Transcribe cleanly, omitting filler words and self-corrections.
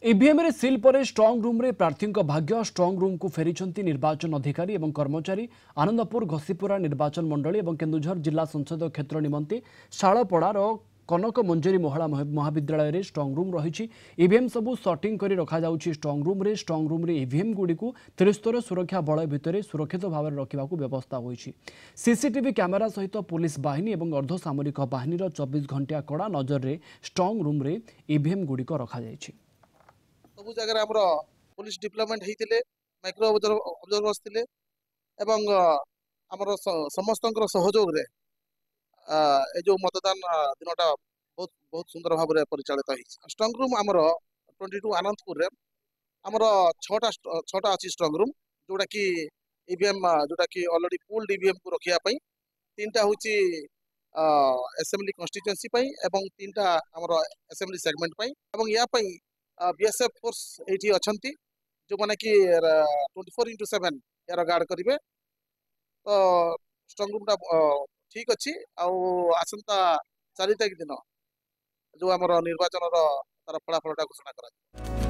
EVM रे सिल पर स्ट्रंग रूम रे प्रार्थी भाग्य स्ट्रंग रूम को फेरी निर्वाचन अधिकारी और कर्मचारी। आनंदपुर घसीपुरा निर्वाचन मंडली और केन्दुझर जिला संसद क्षेत्र निमंते शालपड़ार कनक मंजरी महिला महाविद्यालय रे स्ट्रंग रूम रही। ईवीएम सबू सर्टिंग कर रखा स्ट्रंग रूम रे ईवीएम गुड़ी को त्रिस्तर सुरक्षा बलय भितर सुरक्षित भाव में रखा व्यवस्था होती। सीसीटीवी कैमेरा सहित पुलिस बाहिनी और अर्धसामरिक बाहिनी 24 घंटिया कड़ा नजर रे स्ट्रंग रूम रे ईवीएम गुड़िक रखा सब जगह आमर पुलिस डिप्लॉयमेंट होते माइक्रो ऑब्जर्वर्स थे एवं आमर समस्त सहयोग रे ए जो मतदान दिनटा बहुत बहुत सुंदर भाव में परिचालित हो। स्ट्रंग रूम आमर 22 आनंदपुर रे आमर छटा अच्छी स्ट्रंग रूम जोटा कि ईवीएम जोटा कि ऑलरेडी पूल्ड ईवीएम को रखापी 3टा हूँ एसेम्बली कन्स्टिट्युएंसी एवं 3टा आमर एसेम्बली सेगमेंट या बीएसएफ फोर्स ये अच्छा जो मैंने कि 24x7 यार गार्ड करेंगे। तो स्ट्रंग रूम ठीक अच्छी आसंता 4 तारिख दिन जो आम निर्वाचन तार फलाफल घोषणा करा।